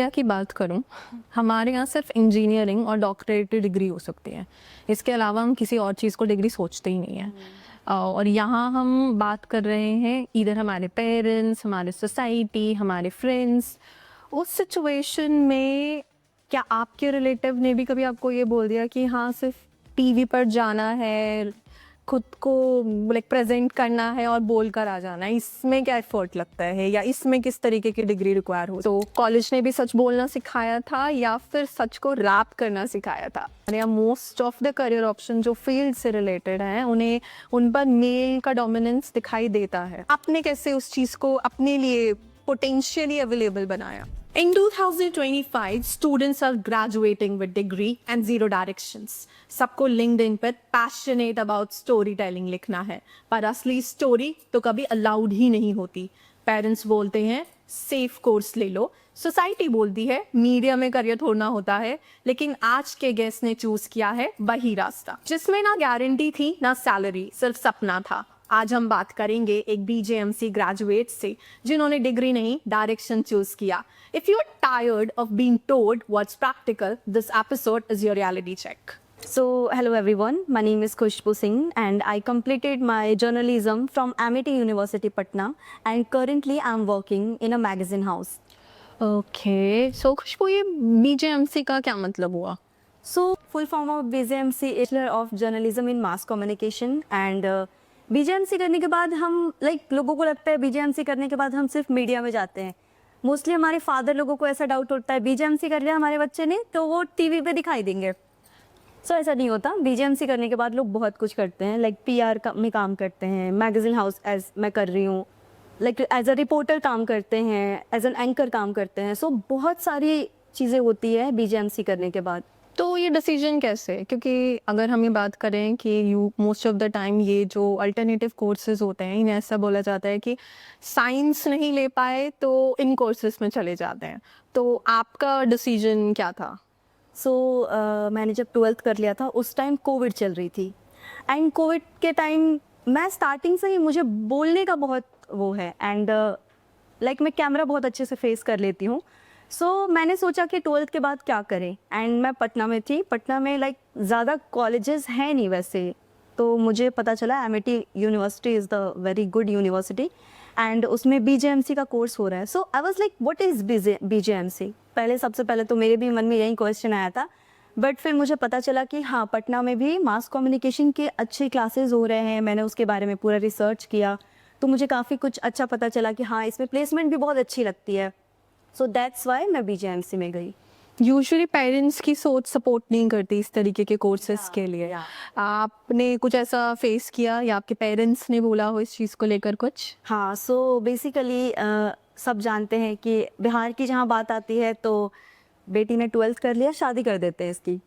India की बात करूं, हमारे यहाँ सिर्फ इंजीनियरिंग और डॉक्टरेट डिग्री हो सकती है। इसके अलावा हम किसी और चीज़ को डिग्री सोचते ही नहीं है। और यहाँ हम बात कर रहे हैं इधर हमारे पेरेंट्स, हमारे सोसाइटी, हमारे फ्रेंड्स। उस सिचुएशन में क्या आपके रिलेटिव ने भी कभी आपको ये बोल दिया कि हाँ सिर्फ टीवी पर जाना है, खुद को लाइक प्रेजेंट करना है और बोल कर आ जाना है, इसमें क्या एफर्ट लगता है या इसमें किस तरीके की डिग्री रिक्वायर हो? तो कॉलेज ने भी सच बोलना सिखाया था या फिर सच को रैप करना सिखाया था? या most of the career option जो फील्ड से रिलेटेड हैं उन्हें उन पर मेल का डोमिनेंस दिखाई देता है। आपने कैसे उस चीज़ को अपने लिए पोटेंशियली अवेलेबल बनाया? In 2025, students are graduating with degree and zero directions. सबको LinkedIn पर passionate about storytelling लिखना है, पर असली story तो कभी allowed ही नहीं होती। Parents बोलते हैं safe course ले लो, सोसाइटी बोलती है मीडिया में करियर थोड़ना होता है, लेकिन आज के गेस्ट ने चूज किया है वही रास्ता जिसमें ना गारंटी थी ना सैलरी, सिर्फ सपना था। आज हम बात करेंगे एक BJMC ग्रेजुएट से जिन्होंने डिग्री नहीं डायरेक्शन चूज किया। If you are tired of being told what's practical, this episode is your reality check. So, hello everyone, my name is Khushbu Singh and I completed my journalism from Amity University Patna and currently I am working in a magazine house. Okay, so Khushboo ये BJMC का क्या मतलब हुआ? So, full form of BJMC is Bachelor of Journalism in Mass Communication and BJMC करने के बाद हम लोगों को लगता है BJMC करने के बाद हम सिर्फ मीडिया में जाते हैं। मोस्टली हमारे फादर लोगों को ऐसा डाउट होता है BJMC कर लिया हमारे बच्चे ने तो वो टीवी पे दिखाई देंगे। सो ऐसा नहीं होता। BJMC करने के बाद लोग बहुत कुछ करते हैं, लाइक PR में काम करते हैं, मैगजीन हाउस एज मैं कर रही हूँ, लाइक एज अ रिपोर्टर काम करते हैं, एज एन एंकर काम करते हैं। सो बहुत सारी चीज़ें होती है BJMC करने के बाद। तो ये डिसीजन कैसे? क्योंकि अगर हम ये बात करें कि you most of the time ये जो अल्टरनेटिव कोर्सेज होते हैं इन्हें ऐसा बोला जाता है कि साइंस नहीं ले पाए तो इन कोर्सेज में चले जाते हैं, तो आपका डिसीजन क्या था? सो मैंने जब 12th कर लिया था उस टाइम कोविड चल रही थी एंड कोविड के टाइम मैं स्टार्टिंग से ही मुझे बोलने का बहुत वो है एंड लाइक मैं कैमरा बहुत अच्छे से फेस कर लेती हूँ। सो मैंने सोचा कि 12th के बाद क्या करें एंड मैं पटना में थी। पटना में लाइक ज़्यादा कॉलेजेस हैं नहीं वैसे, तो मुझे पता चला Amity university is the very good university and उसमें BJMC का कोर्स हो रहा है। So I was like what is BJMC? पहले सबसे पहले तो मेरे भी मन में यही क्वेश्चन आया था, बट फिर मुझे पता चला कि हाँ पटना में भी मास कम्युनिकेशन के अच्छे क्लासेस हो रहे हैं। मैंने उसके बारे में पूरा रिसर्च किया तो मुझे काफ़ी कुछ अच्छा पता चला कि हाँ इसमें प्लेसमेंट भी बहुत अच्छी लगती है। सो दैट्स वाई मैं BJMC में गई। यूजुअली पेरेंट्स की सोच सपोर्ट नहीं करती इस तरीके के कोर्सेज के लिए। आपने कुछ ऐसा फेस किया या आपके पेरेंट्स ने बोला हो इस चीज़ को लेकर कुछ? हाँ, सो बेसिकली सब जानते हैं कि बिहार की जहाँ बात आती है तो बेटी ने 12th कर लिया शादी कर देते हैं इसकी।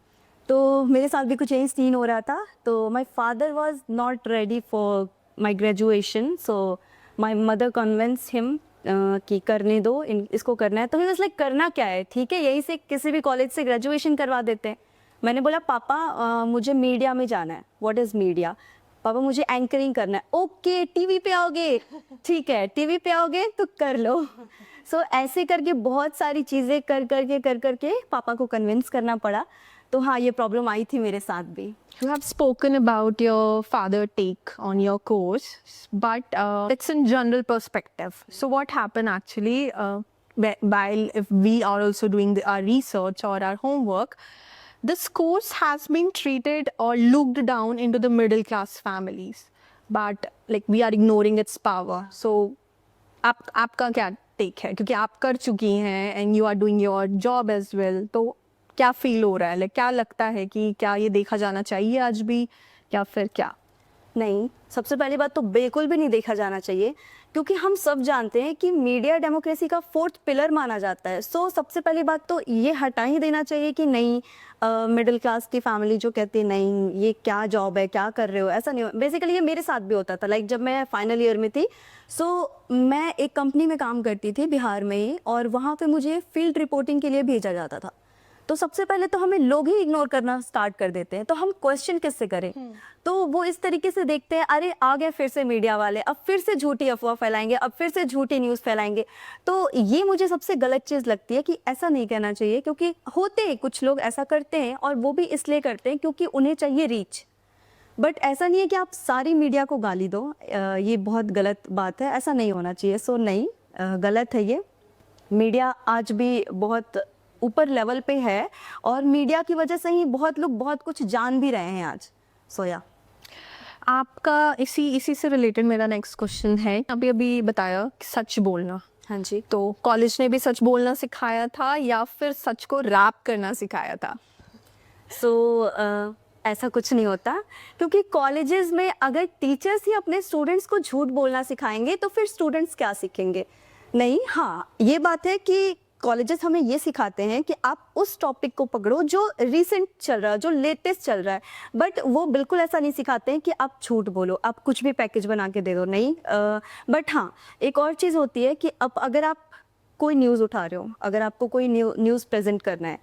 तो मेरे साथ भी कुछ यही सीन हो रहा था। तो my father was not ready for my graduation, so my mother convince him कि करने दो, इसको करना है। तो ही वाज लाइक करना क्या है, ठीक है यहीं से किसी भी कॉलेज से ग्रेजुएशन करवा देते हैं। मैंने बोला पापा मुझे मीडिया में जाना है। What is media? पापा मुझे एंकरिंग करना है। ओके टीवी पे आओगे, ठीक है टीवी पे आओगे तो कर लो। सो ऐसे करके बहुत सारी चीज़ें कर करके पापा को कन्विंस करना पड़ा। तो हाँ ये प्रॉब्लम आई थी मेरे साथ भी। You have spoken about your father take on your course, but it's in general perspective. So what happened actually while if we are also doing our research or our homework, this course has been treated or looked down into the middle class families, but like we are ignoring its power. So आपका क्या take है? क्योंकि आप कर चुकी हैं and you are doing your job as well. तो क्या फील हो रहा है? क्या लगता है कि क्या ये देखा जाना चाहिए आज भी या फिर क्या? नहीं, सबसे पहली बात तो बिल्कुल भी नहीं देखा जाना चाहिए क्योंकि हम सब जानते हैं कि मीडिया डेमोक्रेसी का 4th पिलर माना जाता है। सो सबसे पहली बात तो ये हटा ही देना चाहिए कि नहीं मिडिल क्लास की फैमिली जो कहती है नहीं ये क्या जॉब है, क्या कर रहे हो, ऐसा नहीं हो। बेसिकली ये मेरे साथ भी होता था। लाइक जब मैं फाइनल ईयर में थी सो मैं एक कंपनी में काम करती थी बिहार में ही और वहाँ पर मुझे फील्ड रिपोर्टिंग के लिए भेजा जाता था। तो सबसे पहले तो हमें लोग ही इग्नोर करना स्टार्ट कर देते हैं, तो हम क्वेश्चन किससे करें? तो वो इस तरीके से देखते हैं, अरे आ गए फिर से मीडिया वाले, अब फिर से झूठी अफवाह फैलाएंगे, अब फिर से झूठी न्यूज़ फैलाएंगे। तो ये मुझे सबसे गलत चीज़ लगती है कि ऐसा नहीं कहना चाहिए, क्योंकि होते हैं कुछ लोग ऐसा करते हैं, और वो भी इसलिए करते हैं क्योंकि उन्हें चाहिए रीच। बट ऐसा नहीं है कि आप सारी मीडिया को गाली दो, ये बहुत गलत बात है, ऐसा नहीं होना चाहिए। सो नहीं, गलत है ये। मीडिया आज भी बहुत ऊपर लेवल पे है, और मीडिया की वजह से ही बहुत लोग बहुत कुछ जान भी रहे हैं आज। सो या आपका इसी से रिलेटेड मेरा नेक्स्ट क्वेश्चन है, अभी अभी बताया कि सच बोलना, हाँ जी। तो कॉलेज ने भी सच बोलना सिखाया था या फिर सच को रैप करना सिखाया था? सो ऐसा कुछ नहीं होता, क्योंकि कॉलेजेस में अगर टीचर्स ही अपने स्टूडेंट्स को झूठ बोलना सिखाएंगे तो फिर स्टूडेंट्स क्या सीखेंगे? नहीं, हाँ ये बात है कि कॉलेजेस हमें ये सिखाते हैं कि आप उस टॉपिक को पकड़ो जो रिसेंट चल रहा है, जो लेटेस्ट चल रहा है, बट वो बिल्कुल ऐसा नहीं सिखाते हैं कि आप झूठ बोलो, आप कुछ भी पैकेज बना के दे दो। नहीं, बट हाँ एक और चीज़ होती है कि अब अगर आप कोई न्यूज़ उठा रहे हो, अगर आपको कोई न्यूज़ प्रेजेंट करना है,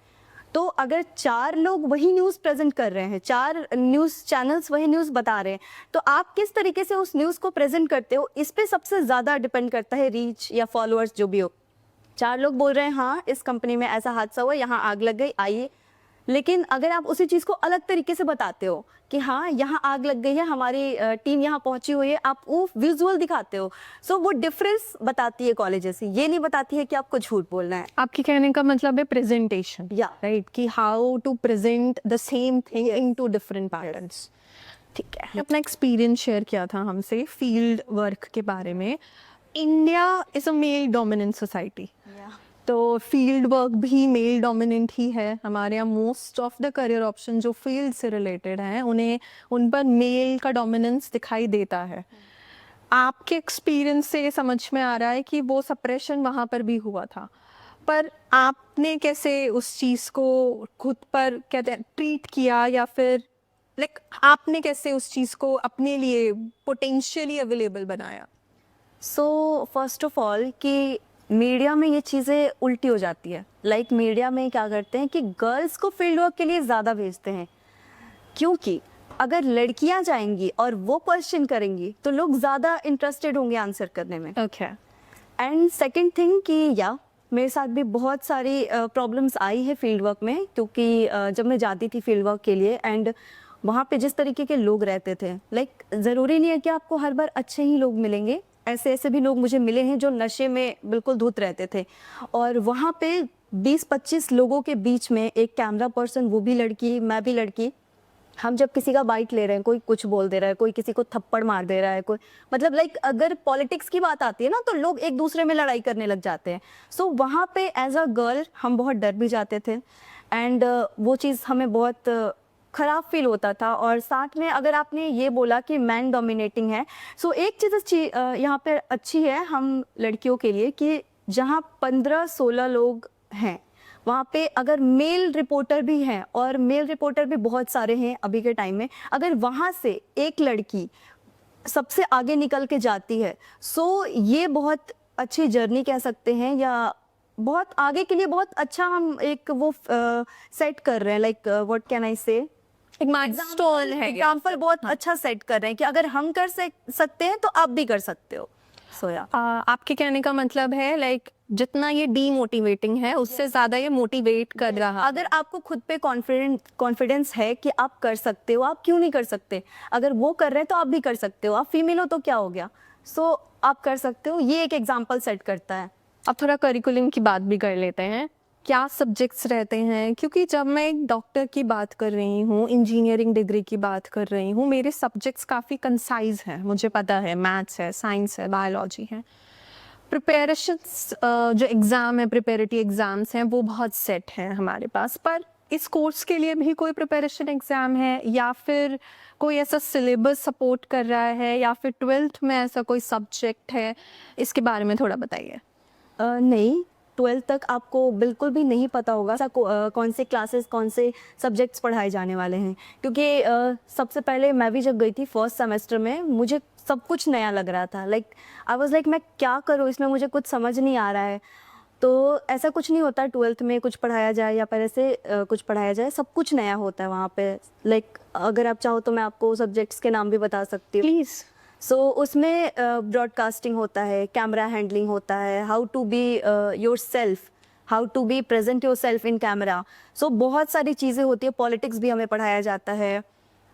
तो अगर 4 लोग वही न्यूज़ प्रेजेंट कर रहे हैं, 4 न्यूज़ चैनल्स वही न्यूज़ बता रहे हैं, तो आप किस तरीके से उस न्यूज़ को प्रेजेंट करते हो, इस पे सबसे ज़्यादा डिपेंड करता है रीच या फॉलोअर्स जो भी हो। 4 लोग बोल रहे हैं हाँ इस कंपनी में ऐसा हादसा हुआ, यहाँ आग लग गई, आइए, लेकिन अगर आप उसी चीज़ को अलग तरीके से बताते हो कि हाँ यहाँ आग लग गई है, हमारी टीम यहाँ पहुंची हुई है, आप वो विजुअल दिखाते हो, सो वो डिफरेंस बताती है कॉलेजेस से, ये नहीं बताती है कि आपको झूठ बोलना है। आपके कहने का मतलब है प्रेजेंटेशन, या राइट, कि how to present the same thing in two different patterns. ठीक है, अपना एक्सपीरियंस शेयर किया था हमसे फील्ड वर्क के बारे में। India is a male dominant society, तो फील्ड वर्क भी मेल डोमिनेंट ही है हमारे यहाँ। Most of the career option जो फील्ड से रिलेटेड हैं उन पर मेल का डोमिनेंस दिखाई देता है। आपके एक्सपीरियंस से ये समझ में आ रहा है कि वो सप्रेशन वहाँ पर भी हुआ था, पर आपने कैसे उस चीज़ को खुद पर कहते हैं ट्रीट किया, या फिर आपने कैसे उस चीज़ को अपने लिए पोटेंशियली अवेलेबल बनाया? सो फर्स्ट ऑफ ऑल कि मीडिया में ये चीज़ें उल्टी हो जाती है। लाइक मीडिया में क्या करते हैं कि गर्ल्स को फील्ड वर्क के लिए ज़्यादा भेजते हैं, क्योंकि अगर लड़कियां जाएंगी और वो क्वेश्चन करेंगी तो लोग ज़्यादा इंटरेस्टेड होंगे आंसर करने में। ओके। एंड सेकंड थिंग कि या मेरे साथ भी बहुत सारी प्रॉब्लम्स आई है फील्ड वर्क में, क्योंकि जब मैं जाती थी फील्ड वर्क के लिए, एंड वहाँ पे जिस तरीके के लोग रहते थे, लाइक ज़रूरी नहीं है कि आपको हर बार अच्छे ही लोग मिलेंगे, ऐसे ऐसे भी लोग मुझे मिले हैं जो नशे में बिल्कुल धुत रहते थे। और वहाँ पे 20-25 लोगों के बीच में एक कैमरा पर्सन, वो भी लड़की मैं भी लड़की, हम जब किसी का बाइट ले रहे हैं, कोई कुछ बोल दे रहा है, कोई किसी को थप्पड़ मार दे रहा है, कोई मतलब लाइक अगर पॉलिटिक्स की बात आती है ना तो लोग एक दूसरे में लड़ाई करने लग जाते हैं। सो वहाँ पे एज अ गर्ल हम बहुत डर भी जाते थे, एंड वो चीज़ हमें बहुत ख़राब फील होता था। और साथ में अगर आपने ये बोला कि मैन डोमिनेटिंग है, सो एक चीज़ अच्छी यहाँ पे अच्छी है हम लड़कियों के लिए कि जहाँ 15-16 लोग हैं वहाँ पे अगर मेल रिपोर्टर भी हैं, और मेल रिपोर्टर भी बहुत सारे हैं अभी के टाइम में, अगर वहाँ से एक लड़की सबसे आगे निकल के जाती है, सो ये बहुत अच्छी जर्नी कह सकते हैं, या बहुत आगे के लिए बहुत अच्छा हम एक वो सेट कर रहे हैं, लाइक व्हाट कैन आई से, एक माइलस्टोन है, एग्जाम्पल बहुत अच्छा सेट कर रहे हैं कि अगर हम कर सकते हैं तो आप भी कर सकते हो। सो या आपके कहने का मतलब है लाइक जितना ये डीमोटिवेटिंग है उससे ज्यादा ये मोटिवेट कर रहा है। अगर आपको खुद पे कॉन्फिडेंस है कि आप कर सकते हो, आप क्यों नहीं कर सकते? अगर वो कर रहे हैं तो आप भी कर सकते हो, आप फीमेल हो तो क्या हो गया, सो आप कर सकते हो। ये एक एग्जाम्पल सेट करता है। अब थोड़ा करिकुलम की बात भी कर लेते हैं, क्या सब्जेक्ट्स रहते हैं? क्योंकि जब मैं एक डॉक्टर की बात कर रही हूँ, इंजीनियरिंग डिग्री की बात कर रही हूँ, मेरे सब्जेक्ट्स काफ़ी कंसाइज हैं, मुझे पता है मैथ्स है, साइंस है, बायोलॉजी है। प्रिपरेशंस जो एग्ज़ाम है, प्रिपरेटरी एग्ज़ाम्स हैं, वो बहुत सेट हैं हमारे पास, पर इस कोर्स के लिए भी कोई प्रिपरेशन एग्ज़ाम है या फिर कोई ऐसा सिलेबस सपोर्ट कर रहा है, या फिर 12th में ऐसा कोई सब्जेक्ट है? इसके बारे में थोड़ा बताइए। नहीं, 12th तक आपको बिल्कुल भी नहीं पता होगा कौन से क्लासेस, कौन से सब्जेक्ट्स पढ़ाए जाने वाले हैं, क्योंकि सबसे पहले मैं भी जब गई थी फर्स्ट सेमेस्टर में, मुझे सब कुछ नया लग रहा था। लाइक आई वाज लाइक मैं क्या करूँ इसमें, मुझे कुछ समझ नहीं आ रहा है। तो ऐसा कुछ नहीं होता 12th में कुछ पढ़ाया जाए या पहले से कुछ पढ़ाया जाए, सब कुछ नया होता है वहाँ पे। लाइक अगर आप चाहो तो मैं आपको सब्जेक्ट्स के नाम भी बता सकती हूँ। प्लीज़। सो उसमें ब्रॉडकास्टिंग होता है, कैमरा हैंडलिंग होता है, how to be yourself, how to be present yourself in camera. So बहुत सारी चीज़ें होती है, पॉलिटिक्स भी हमें पढ़ाया जाता है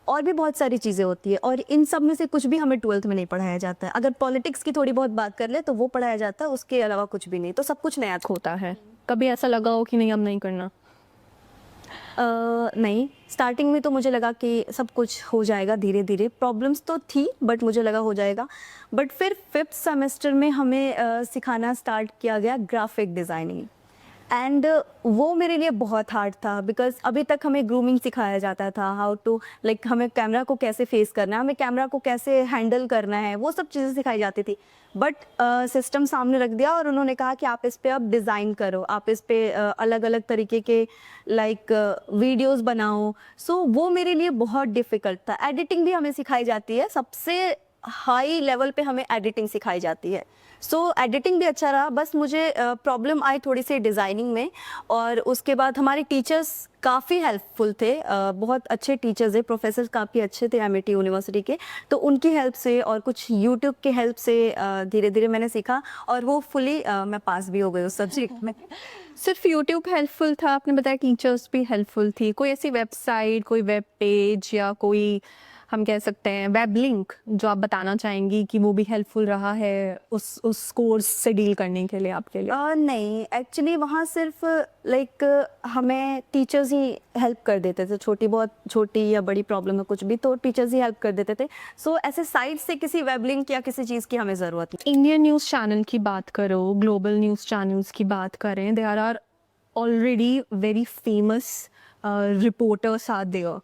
और भी बहुत सारी चीज़ें होती है, और इन सब में से कुछ भी हमें 12th में नहीं पढ़ाया जाता है। अगर पॉलिटिक्स की थोड़ी बहुत बात कर ले तो वो पढ़ाया जाता है, उसके अलावा कुछ भी नहीं, तो सब कुछ नया होता है। कभी ऐसा लगा हो कि नहीं अब नहीं करना? नहीं, स्टार्टिंग में तो मुझे लगा कि सब कुछ हो जाएगा धीरे धीरे, प्रॉब्लम्स तो थी बट मुझे लगा हो जाएगा। बट फिर 5th सेमेस्टर में हमें सिखाना स्टार्ट किया गया ग्राफिक डिज़ाइनिंग, एंड वो मेरे लिए बहुत हार्ड था, बिकॉज अभी तक हमें ग्रूमिंग सिखाया जाता था, हाउ टू लाइक हमें कैमरा को कैसे फेस करना है, हमें कैमरा को कैसे हैंडल करना है, वो सब चीज़ें सिखाई जाती थी। बट सिस्टम सामने रख दिया और उन्होंने कहा कि आप इस पे अब डिज़ाइन करो, आप इस पे अलग अलग तरीके के लाइक वीडियोस बनाओ। सो वो मेरे लिए बहुत डिफ़िकल्ट था। एडिटिंग भी हमें सिखाई जाती है, सबसे हाई लेवल पे हमें एडिटिंग सिखाई जाती है। सो एडिटिंग भी अच्छा रहा, बस मुझे प्रॉब्लम आई थोड़ी सी डिज़ाइनिंग में। और उसके बाद हमारे टीचर्स काफ़ी हेल्पफुल थे, बहुत अच्छे टीचर्स है, प्रोफेसर काफ़ी अच्छे थे एमिटी यूनिवर्सिटी के, तो उनकी हेल्प से और कुछ यूट्यूब के हेल्प से धीरे धीरे मैंने सीखा, और वो फुली मैं पास भी हो गई उस सब्जेक्ट में। सिर्फ यूट्यूब हेल्पफुल था? आपने बताया टीचर्स भी हेल्पफुल थी। कोई ऐसी वेबसाइट, कोई वेब पेज या कोई हम कह सकते हैं वेब लिंक जो आप बताना चाहेंगी कि वो भी हेल्पफुल रहा है उस कोर्स से डील करने के लिए आपके लिए? नहीं, एक्चुअली वहाँ सिर्फ लाइक हमें टीचर्स ही हेल्प कर देते थे, छोटी बहुत छोटी या बड़ी प्रॉब्लम है कुछ भी तो टीचर्स ही हेल्प कर देते थे। सो ऐसे साइट से किसी वेब लिंक या किसी चीज़ की हमें ज़रूरत नहीं। इंडियन न्यूज़ चैनल की बात करो, ग्लोबल न्यूज़ चैनल्स की बात करें, there are already very famous reporters are there.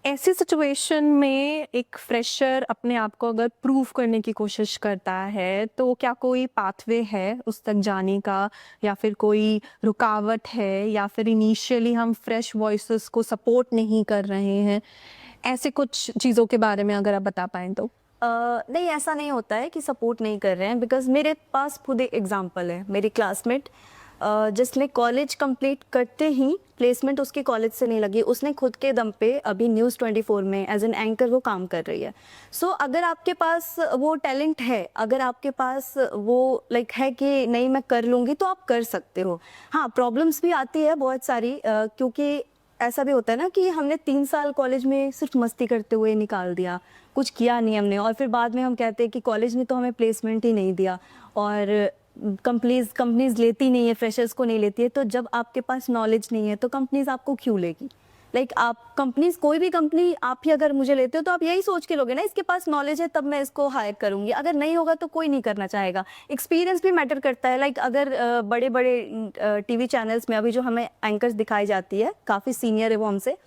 ऐसी सिचुएशन में एक फ्रेशर अपने आप को अगर प्रूव करने की कोशिश करता है तो क्या कोई पाथवे है उस तक जाने का, या फिर कोई रुकावट है, या फिर इनिशियली हम फ्रेश वॉइसेस को सपोर्ट नहीं कर रहे हैं? ऐसे कुछ चीज़ों के बारे में अगर आप बता पाएँ तो। नहीं, ऐसा नहीं होता है कि सपोर्ट नहीं कर रहे हैं, बिकॉज मेरे पास खुद एक एग्जांपल है। मेरी क्लासमेट जिसने कॉलेज कंप्लीट करते ही प्लेसमेंट उसके कॉलेज से नहीं लगी, उसने खुद के दम पे अभी न्यूज़ 24 में एज एन एंकर वो काम कर रही है। सो अगर आपके पास वो टैलेंट है, अगर आपके पास वो लाइक है कि नहीं मैं कर लूँगी, तो आप कर सकते हो। हाँ, प्रॉब्लम्स भी आती है बहुत सारी, क्योंकि ऐसा भी होता है ना कि हमने 3 साल कॉलेज में सिर्फ मस्ती करते हुए निकाल दिया, कुछ किया नहीं हमने, और फिर बाद में हम कहते हैं कि कॉलेज ने तो हमें प्लेसमेंट ही नहीं दिया, और कंपनीज लेती नहीं है, फ्रेशर्स को नहीं लेती है। तो जब आपके पास नॉलेज नहीं है तो कंपनीज आपको क्यों लेगी? लाइक आप कंपनीज, कोई भी कंपनी आप ही अगर मुझे लेते हो तो आप यही सोच के लोगे ना, इसके पास नॉलेज है तब मैं इसको हायर करूंगी, अगर नहीं होगा तो कोई नहीं करना चाहेगा। एक्सपीरियंस भी मैटर करता है। लाइक अगर बड़े बड़े टीवी चैनल्स में अभी जो हमें एंकर्स दिखाई जाती है, काफ़ी सीनियर है वो हमसे,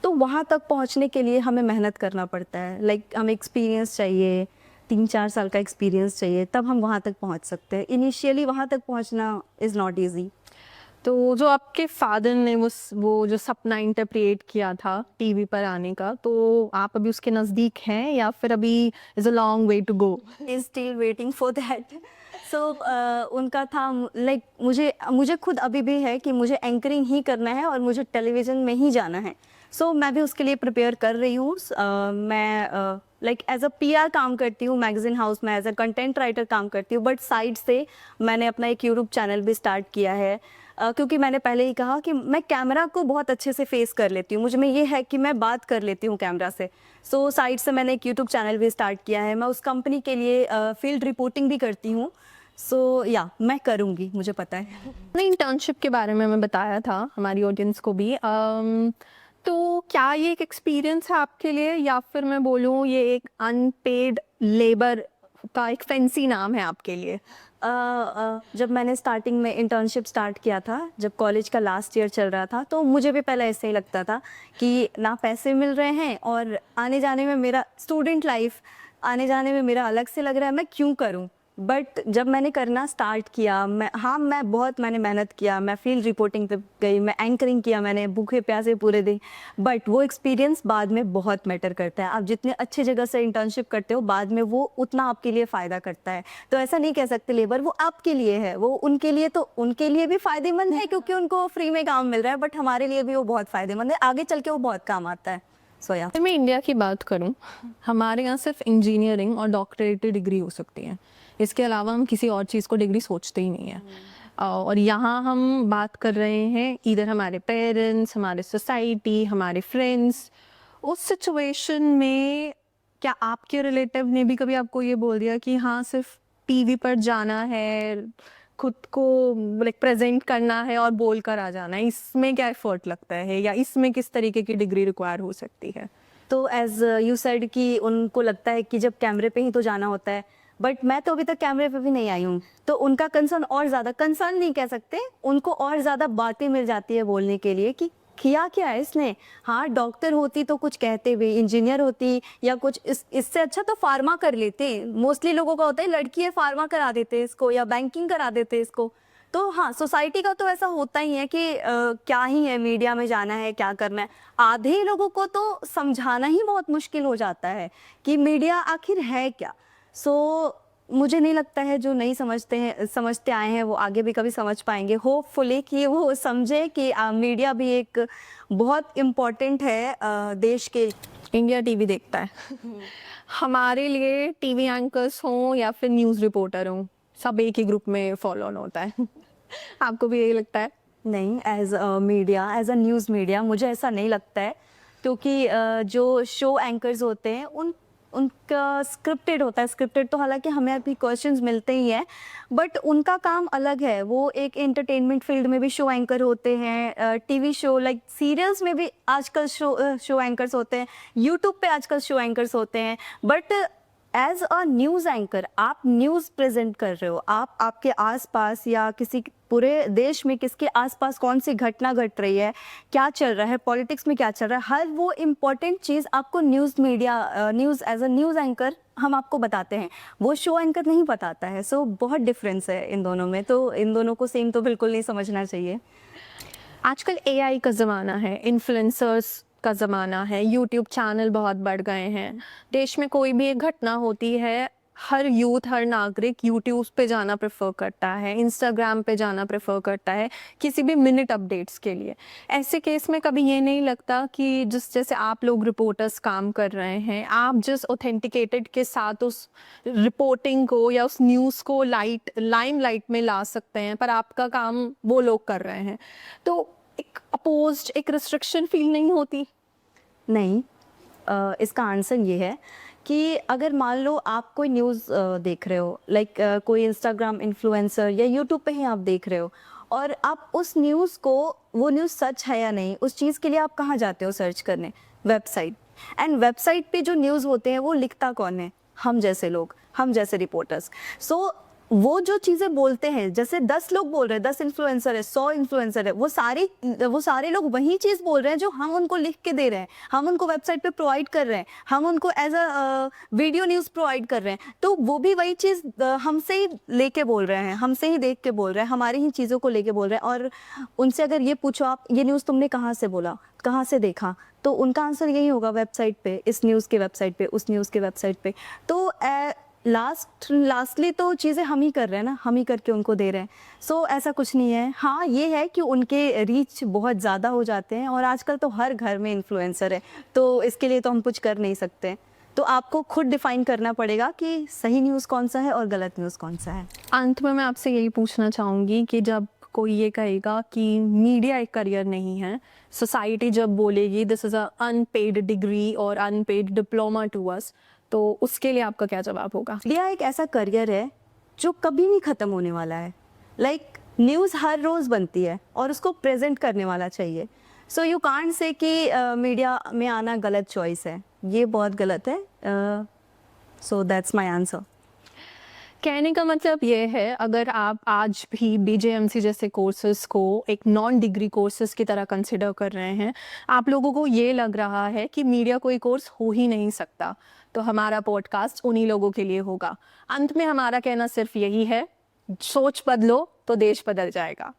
तो वहाँ तक पहुँचने के लिए हमें मेहनत करना पड़ता है। लाइक हमें एक्सपीरियंस चाहिए, 3-4 साल का एक्सपीरियंस चाहिए, तब हम वहाँ तक पहुँच सकते हैं। इनिशियली वहाँ तक पहुँचना इज़ नॉट ईजी। तो जो आपके फादर ने वो जो सपना इंटरप्रेट किया था टीवी पर आने का, तो आप अभी उसके नज़दीक हैं या फिर अभी is a long way to go? Is still waiting for that. So उनका था लाइक मुझे खुद अभी भी है कि मुझे एंकरिंग ही करना है और मुझे टेलीविज़न में ही जाना है। सो मैं भी उसके लिए प्रिपेयर कर रही हूँ। मैं लाइक एज अ पीआर काम करती हूँ मैगजीन हाउस में, एज अ कंटेंट राइटर काम करती हूँ, बट साइड से मैंने अपना एक यूट्यूब चैनल भी स्टार्ट किया है। क्योंकि मैंने पहले ही कहा कि मैं कैमरा को बहुत अच्छे से फेस कर लेती हूँ, मुझ में ये है कि मैं बात कर लेती हूँ कैमरा से। सो साइड से मैंने एक यूट्यूब चैनल भी स्टार्ट किया है। मैं उस कंपनी के लिए फील्ड रिपोर्टिंग भी करती हूँ। सो या मैं करूँगी, मुझे पता है। नहीं, इंटर्नशिप के बारे में मैं बताया था हमारी ऑडियंस को भी। तो क्या ये एक एक्सपीरियंस है आपके लिए, या फिर मैं बोलूँ ये एक अनपेड लेबर का एक फैंसी नाम है आपके लिए? जब मैंने स्टार्टिंग में इंटर्नशिप स्टार्ट किया था, जब कॉलेज का लास्ट ईयर चल रहा था, तो मुझे भी पहले ऐसे ही लगता था कि ना पैसे मिल रहे हैं और आने जाने में मेरा स्टूडेंट लाइफ, आने जाने में मेरा अलग से लग रहा है, मैं क्यों करूं? बट जब मैंने करना स्टार्ट किया, मैंने मेहनत किया, मैं फील्ड रिपोर्टिंग पे गई, मैं एंकरिंग किया, मैंने भूखे प्यासे पूरे दिन, बट वो एक्सपीरियंस बाद में बहुत मैटर करता है। आप जितने अच्छी जगह से इंटर्नशिप करते हो बाद में वो उतना आपके लिए फ़ायदा करता है। तो ऐसा नहीं कह सकते लेबर वो आपके लिए है, वो उनके लिए भी फ़ायदेमंद है क्योंकि उनको फ्री में काम मिल रहा है, बट हमारे लिए भी वो बहुत फ़ायदेमंद है, आगे चल के वो बहुत काम आता है। सो या अगर मैं इंडिया की बात करूं, हमारे यहाँ सिर्फ इंजीनियरिंग और डॉक्टरेट डिग्री हो सकती है। इसके अलावा हम किसी और चीज़ को डिग्री सोचते ही नहीं है। और यहाँ हम बात कर रहे हैं इधर हमारे पेरेंट्स, हमारे सोसाइटी, हमारे फ्रेंड्स। उस सिचुएशन में क्या आपके रिलेटिव ने भी कभी आपको ये बोल दिया कि हाँ सिर्फ टीवी पर जाना है, खुद को लाइक प्रेजेंट करना है और बोल कर आ जाना है, इसमें क्या एफर्ट लगता है या इसमें किस तरीके की डिग्री रिक्वायर हो सकती है? तो एज यू सेड कि उनको लगता है कि जब कैमरे पे ही तो जाना होता है, बट मैं तो अभी तक कैमरे पे भी नहीं आई हूँ, तो उनका कंसर्न और ज़्यादा, कंसर्न नहीं कह सकते, उनको और ज़्यादा बातें मिल जाती है बोलने के लिए कि किया क्या है इसने। हाँ, डॉक्टर होती तो कुछ कहते भी, इंजीनियर होती या कुछ इससे अच्छा तो फार्मा कर लेते। मोस्टली लोगों का होता है लड़की है फार्मा करा देते इसको या बैंकिंग करा देते इसको। तो हाँ, सोसाइटी का तो ऐसा होता ही है कि क्या ही है, मीडिया में जाना है, क्या करना है। आधे लोगों को तो समझाना ही बहुत मुश्किल हो जाता है कि मीडिया आखिर है क्या। सो मुझे नहीं लगता है जो नहीं समझते आए हैं वो आगे भी कभी समझ पाएंगे। होपफुली कि वो समझे कि मीडिया भी एक बहुत इम्पोर्टेंट है देश के। इंडिया टीवी देखता है। हमारे लिए टीवी एंकर्स हों या फिर न्यूज़ रिपोर्टर हों, सब एक ही ग्रुप में फॉलो ऑन होता है। आपको भी यही लगता है? नहीं, as a media, as a news media मुझे ऐसा नहीं लगता है, क्योंकि जो शो एंकर्स होते हैं उनका स्क्रिप्टेड होता है। स्क्रिप्टेड तो हालांकि हमें अभी क्वेश्चंस मिलते ही हैं, बट उनका काम अलग है। वो एक एंटरटेनमेंट फील्ड में भी शो एंकर होते हैं, टीवी शो लाइक सीरियल्स में भी आजकल शो एंकर्स होते हैं, यूट्यूब पे आजकल शो एंकर्स होते हैं। But as a news anchor आप न्यूज़ प्रेजेंट कर रहे हो, आप आपके आसपास या किसी पूरे देश में किसके आसपास कौन सी घटना घट रही है, क्या चल रहा है, पॉलिटिक्स में क्या चल रहा है, हर वो इम्पोर्टेंट चीज़ आपको news as a news anchor हम आपको बताते हैं, वो शो एंकर नहीं बताता है। सो बहुत डिफरेंस है इन दोनों में, तो इन दोनों को सेम तो बिल्कुल नहीं समझना चाहिए। आजकल एआई का ज़माना है, इन्फ्लुएंसर्स का ज़माना है, यूट्यूब चैनल बहुत बढ़ गए हैं। देश में कोई भी एक घटना होती है, हर यूथ, हर नागरिक यूट्यूब पे जाना प्रेफर करता है, इंस्टाग्राम पे जाना प्रेफर करता है किसी भी मिनट अपडेट्स के लिए। ऐसे केस में कभी ये नहीं लगता कि जैसे आप लोग रिपोर्टर्स काम कर रहे हैं, आप जिस ऑथेंटिकेटेड के साथ उस रिपोर्टिंग को या उस न्यूज़ को लाइमलाइट में ला सकते हैं, पर आपका काम वो लोग कर रहे हैं, तो एक अपोज्ड, एक रिस्ट्रिक्शन फील नहीं होती? नहीं, इसका आंसर ये है कि अगर मान लो आप कोई न्यूज़ देख रहे हो, लाइक कोई इंस्टाग्राम इन्फ्लुएंसर या यूट्यूब पे ही आप देख रहे हो, और आप उस न्यूज़ को, वो न्यूज़ सच है या नहीं, उस चीज़ के लिए आप कहाँ जाते हो सर्च करने? वेबसाइट। एंड वेबसाइट पे जो न्यूज़ होते हैं वो लिखता कौन है? हम जैसे लोग, हम जैसे रिपोर्टर्स। सो वो जो चीज़ें बोलते हैं, जैसे 10 लोग बोल रहे हैं, 10 इन्फ्लुएंसर है, 100 इन्फ्लुएंसर है, वो सारे लोग वही चीज़ बोल रहे हैं जो हम उनको लिख के दे रहे हैं, हम उनको वेबसाइट पे प्रोवाइड कर रहे हैं, हम उनको as a video news provide कर रहे हैं। तो वो भी वही चीज़ हमसे ही लेके बोल रहे हैं, हमसे ही देख के बोल रहे हैं, हमारी ही चीज़ों को लेके बोल रहे हैं। और उनसे अगर ये पूछो आप, ये न्यूज़ तुमने कहाँ से बोला, कहाँ से देखा, तो उनका आंसर यही होगा, वेबसाइट पे, इस न्यूज़ के वेबसाइट पे, उस न्यूज़ के वेबसाइट पे। तो लास्टली तो चीज़ें हम ही कर रहे हैं ना, हम ही करके उनको दे रहे हैं। सो ऐसा कुछ नहीं है। हाँ, ये है कि उनके रीच बहुत ज़्यादा हो जाते हैं, और आजकल तो हर घर में इन्फ्लुएंसर है, तो इसके लिए तो हम कुछ कर नहीं सकते। तो आपको खुद डिफाइन करना पड़ेगा कि सही न्यूज़ कौन सा है और गलत न्यूज़ कौन सा है। अंत में मैं आपसे यही पूछना चाहूँगी कि जब कोई ये कहेगा कि मीडिया एक करियर नहीं है, सोसाइटी जब बोलेगी this is a unpaid degree और अनपेड डिप्लोमा टू अस, तो उसके लिए आपका क्या जवाब होगा? मीडिया एक ऐसा करियर है जो कभी नहीं ख़त्म होने वाला है। लाइक न्यूज़ हर रोज़ बनती है और उसको प्रेजेंट करने वाला चाहिए। सो यू कांट से कि मीडिया में आना गलत चॉइस है, ये बहुत गलत है। So that's my answer. कहने का मतलब ये है, अगर आप आज भी बीजेएमसी जैसे कोर्सेज को एक नॉन डिग्री कोर्सेज की तरह कंसिडर कर रहे हैं, आप लोगों को ये लग रहा है कि मीडिया कोई कोर्स हो ही नहीं सकता, तो हमारा पॉडकास्ट उन्हीं लोगों के लिए होगा। अंत में हमारा कहना सिर्फ यही है, सोच बदलो तो देश बदल जाएगा।